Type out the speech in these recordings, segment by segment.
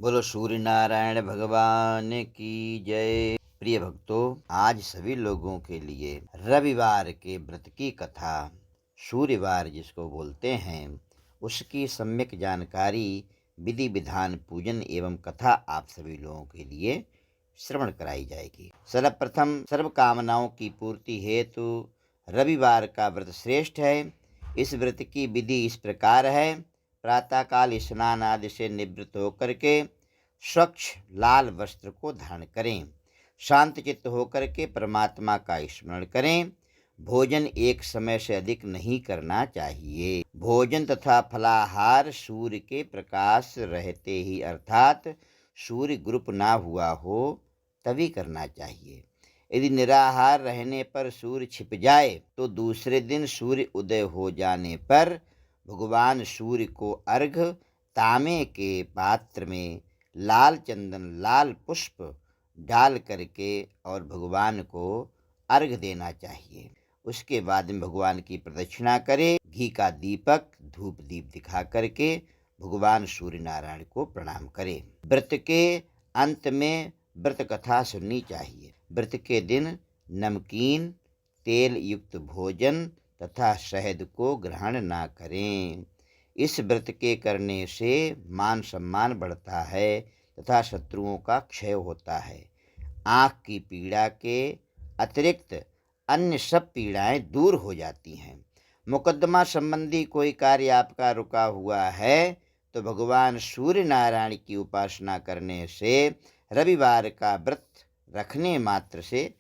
बोलो सूर्य नारायण भगवान की जय। प्रिय भक्तों, आज सभी लोगों के लिए रविवार के व्रत की कथा, सूर्यवार जिसको बोलते हैं, उसकी सम्यक जानकारी, विधि विधान, पूजन एवं कथा आप सभी लोगों के लिए श्रवण कराई जाएगी। सर्वप्रथम सर्व कामनाओं की पूर्ति हेतु रविवार का व्रत श्रेष्ठ है। इस व्रत की विधि इस प्रकार है। प्रातःकाल स्नान आदि से निवृत्त होकर के स्वच्छ लाल वस्त्र को धारण करें। शांत चित्त होकर के परमात्मा का स्मरण करें। भोजन एक समय से अधिक नहीं करना चाहिए। भोजन तथा फलाहार सूर्य के प्रकाश रहते ही अर्थात सूर्य ग्रुप ना हुआ हो तभी करना चाहिए। यदि निराहार रहने पर सूर्य छिप जाए तो दूसरे दिन सूर्य उदय हो जाने पर भगवान सूर्य को अर्घ्य तांबे के पात्र में लाल चंदन लाल पुष्प डाल करके और भगवान को अर्घ्य देना चाहिए। उसके बाद में भगवान की प्रदक्षिणा करें। घी का दीपक धूप दीप दिखा करके भगवान सूर्य नारायण को प्रणाम करें। व्रत के अंत में व्रत कथा सुननी चाहिए। व्रत के दिन नमकीन तेल युक्त भोजन तथा शहद को ग्रहण ना करें। इस व्रत के करने से मान सम्मान बढ़ता है तथा शत्रुओं का क्षय होता है। आँख की पीड़ा के अतिरिक्त अन्य सब पीड़ाएं दूर हो जाती हैं। मुकदमा संबंधी कोई कार्य आपका रुका हुआ है तो भगवान सूर्य नारायण की उपासना करने से रविवार का व्रत रखने मात्र से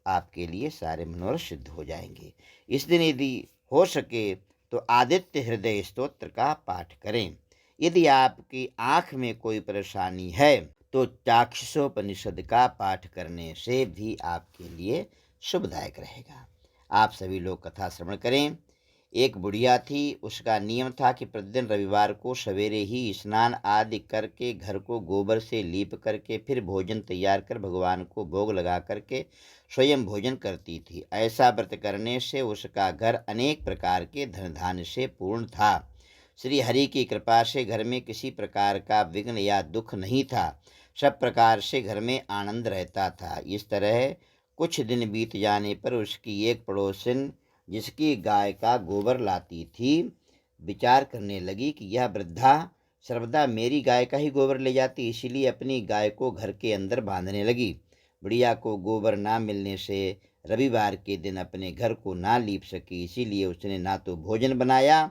आपके लिए सारे मनोरथ सिद्ध हो जाएंगे। इस दिन यदि हो सके तो आदित्य हृदय स्तोत्र का पाठ करें। यदि आपकी आँख में कोई परेशानी है तो चाक्षुषोपनिषद का पाठ करने से भी आपके लिए शुभदायक रहेगा। आप सभी लोग कथा श्रवण करें। एक बुढ़िया थी। उसका नियम था कि प्रतिदिन रविवार को सवेरे ही स्नान आदि करके घर को गोबर से लीप करके फिर भोजन तैयार कर भगवान को भोग लगा करके स्वयं भोजन करती थी। ऐसा व्रत करने से उसका घर अनेक प्रकार के धन धान्य से पूर्ण था। श्री हरि की कृपा से घर में किसी प्रकार का विघ्न या दुख नहीं था। सब प्रकार से घर में आनंद रहता था। इस तरह कुछ दिन बीत जाने पर उसकी एक पड़ोसिन जिसकी गाय का गोबर लाती थी विचार करने लगी कि यह वृद्धा सर्वदा मेरी गाय का ही गोबर ले जाती, इसीलिए अपनी गाय को घर के अंदर बांधने लगी। बुढ़िया को गोबर ना मिलने से रविवार के दिन अपने घर को ना लीप सकी, इसीलिए उसने ना तो भोजन बनाया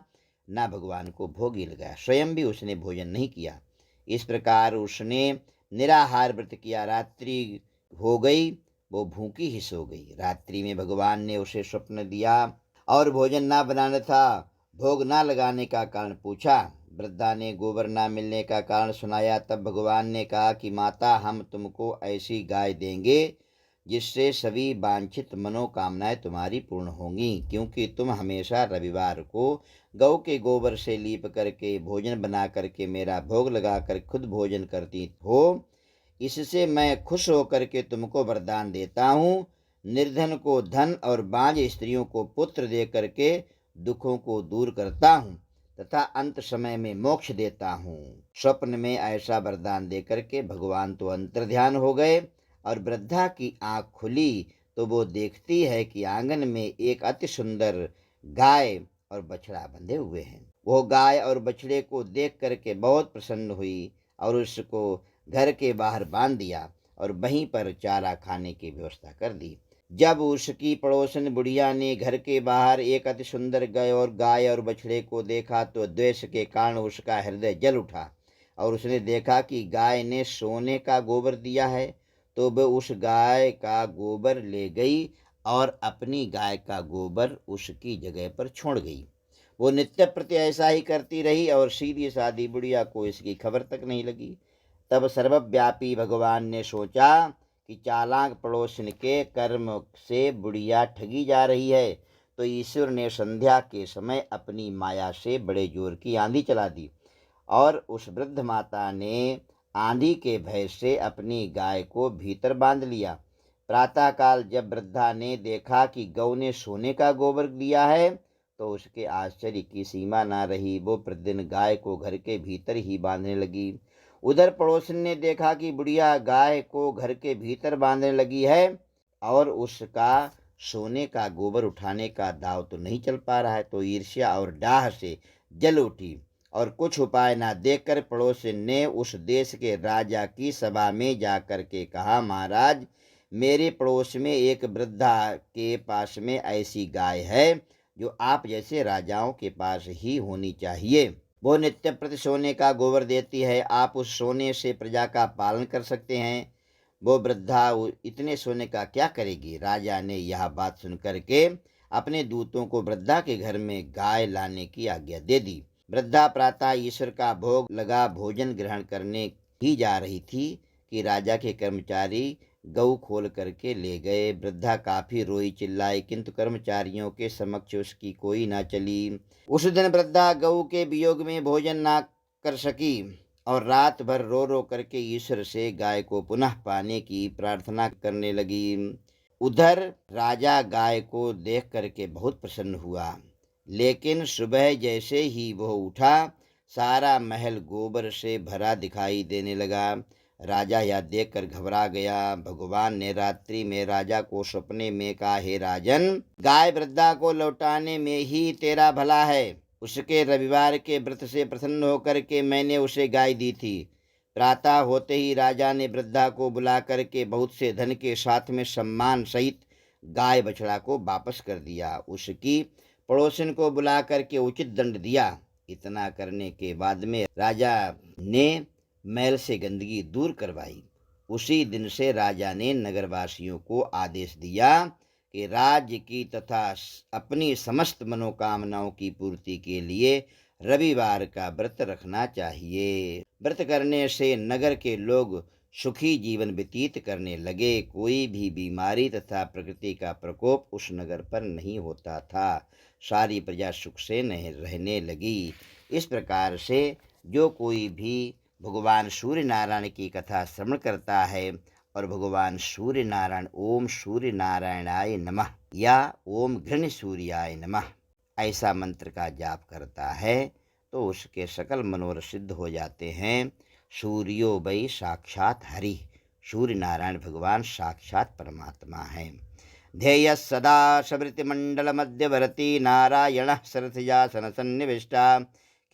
ना भगवान को भोग ही लगाया। स्वयं भी उसने भोजन नहीं किया। इस प्रकार उसने निराहार व्रत किया। रात्रि हो गई, वो भूखी ही सो गई। रात्रि में भगवान ने उसे स्वप्न दिया और भोजन ना बनाना था, भोग ना लगाने का कारण पूछा। वृद्धा ने गोबर ना मिलने का कारण सुनाया। तब भगवान ने कहा कि माता, हम तुमको ऐसी गाय देंगे जिससे सभी वांछित मनोकामनाएं तुम्हारी पूर्ण होंगी, क्योंकि तुम हमेशा रविवार को गौ के गोबर से लीप करके भोजन बना करके मेरा भोग लगा कर खुद भोजन करती हो। इससे मैं खुश होकर के तुमको वरदान देता हूँ। निर्धन को धन और बांझ स्त्रियों को पुत्र दे करके दुखों को दूर करता हूँ तथा अंत समय में मोक्ष देता हूँ। स्वप्न में ऐसा वरदान दे करके भगवान तो अंतर्ध्यान हो गए और वृद्धा की आंख खुली तो वो देखती है कि आंगन में एक अति सुंदर गाय और बछड़ा बंधे हुए हैं। वो गाय और बछड़े को देख करके बहुत प्रसन्न हुई और उसको घर के बाहर बांध दिया और वहीं पर चारा खाने की व्यवस्था कर दी। जब उसकी पड़ोसन बुढ़िया ने घर के बाहर एक अति सुंदर गाय और बछड़े को देखा तो द्वेष के कारण उसका हृदय जल उठा और उसने देखा कि गाय ने सोने का गोबर दिया है, तो वह उस गाय का गोबर ले गई और अपनी गाय का गोबर उसकी जगह पर छोड़ गई। वो नित्य प्रति ऐसा ही करती रही और सीधी सादी बुढ़िया को इसकी खबर तक नहीं लगी। तब सर्वव्यापी भगवान ने सोचा कि चालाक पड़ोसन के कर्म से बुढ़िया ठगी जा रही है, तो ईश्वर ने संध्या के समय अपनी माया से बड़े जोर की आंधी चला दी और उस वृद्ध माता ने आंधी के भय से अपनी गाय को भीतर बांध लिया। प्रातःकाल जब वृद्धा ने देखा कि गौ ने सोने का गोबर दिया है तो उसके आश्चर्य की सीमा न रही। वो प्रतिदिन गाय को घर के भीतर ही बांधने लगी। उधर पड़ोसन ने देखा कि बुढ़िया गाय को घर के भीतर बांधने लगी है और उसका सोने का गोबर उठाने का दाव तो नहीं चल पा रहा है, तो ईर्ष्या और डाह से जल उठी और कुछ उपाय ना देखकर पड़ोसन ने उस देश के राजा की सभा में जाकर के कहा, महाराज, मेरे पड़ोस में एक वृद्धा के पास में ऐसी गाय है जो आप जैसे राजाओं के पास ही होनी चाहिए। वो नित्य प्रति सोने का गोबर देती है, आप उस सोने से प्रजा का पालन कर सकते हैं। वो वृद्धा इतने सोने का क्या करेगी? राजा ने यह बात सुनकर के अपने दूतों को वृद्धा के घर में गाय लाने की आज्ञा दे दी। वृद्धा प्रातः ईश्वर का भोग लगा भोजन ग्रहण करने ही जा रही थी कि राजा के कर्मचारी गऊ खोल करके ले गए। वृद्धा काफी रोई चिल्लाई, किंतु कर्मचारियों के समक्ष उसकी कोई ना चली। उस दिन वृद्धा गऊ के वियोग में भोजन ना कर सकी और रात भर रो रो करके ईश्वर से गाय को पुनः पाने की प्रार्थना करने लगी। उधर राजा गाय को देख करके बहुत प्रसन्न हुआ, लेकिन सुबह जैसे ही वह उठा, सारा महल गोबर से भरा दिखाई देने लगा। राजा यह देखकर घबरा गया। भगवान ने रात्रि में राजा को सपने में कहा, हे राजन, गाय वृद्धा को लौटाने में ही तेरा भला है। उसके रविवार के व्रत से प्रसन्न होकर के मैंने उसे गाय दी थी। प्रातः होते ही राजा ने वृद्धा को बुला करके बहुत से धन के साथ में सम्मान सहित गाय बछड़ा को वापस कर दिया। उसकी पड़ोसन को बुला करके उचित दंड दिया। इतना करने के बाद में राजा ने महल से गंदगी दूर करवाई। उसी दिन से राजा ने नगरवासियों को आदेश दिया कि राज्य की तथा अपनी समस्त मनोकामनाओं की पूर्ति के लिए रविवार का व्रत रखना चाहिए। व्रत करने से नगर के लोग सुखी जीवन व्यतीत करने लगे। कोई भी बीमारी तथा प्रकृति का प्रकोप उस नगर पर नहीं होता था। सारी प्रजा सुख से रहने लगी। इस प्रकार से जो कोई भी भगवान सूर्य नारायण की कथा श्रवण करता है और भगवान सूर्य नारायण ओम सूर्य नारायणाय नमः या ओम घृण सूर्याय नमः ऐसा मंत्र का जाप करता है तो उसके सकल मनोरथ सिद्ध हो जाते हैं। सूर्यो वै साक्षात हरि, सूर्य नारायण भगवान साक्षात परमात्मा है। ध्येय सदा सवृत्तिमंडल मध्यवर्ती नारायण सरथजासन सन्निविष्टा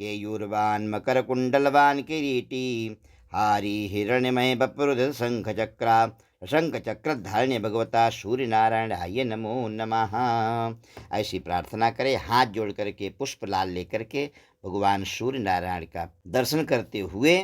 केयूरवान मकर कुंडलवान किरीटी हारी हिरण्यमय बपुरुध शंख चक्र धारण्य भगवता सूर्य नारायणाय नमो नमः। ऐसी प्रार्थना करें। हाथ जोड़ करके पुष्प लाल लेकर के भगवान सूर्य नारायण का दर्शन करते हुए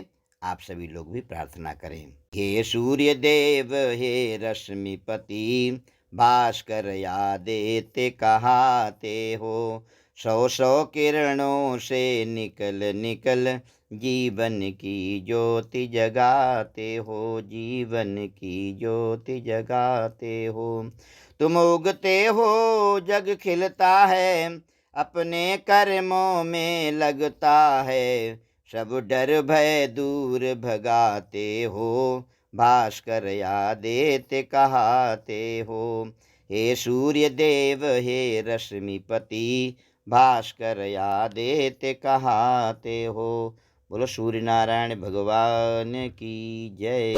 आप सभी लोग भी प्रार्थना करें। हे सूर्य देव हे रश्मिपति, भास्कर यादेते कहाते हो, सौ सौ किरणों से निकल निकल जीवन की ज्योति जगाते हो, जीवन की ज्योति जगाते हो। तुम उगते हो जग खिलता है, अपने कर्मों में लगता है, सब डर भय दूर भगाते हो, भास्कर यादेते कहाते हो। हे सूर्य देव हे रश्मिपति, भास्कर यादेते कहाते हो। बोलो सूर्य नारायण भगवान की जय।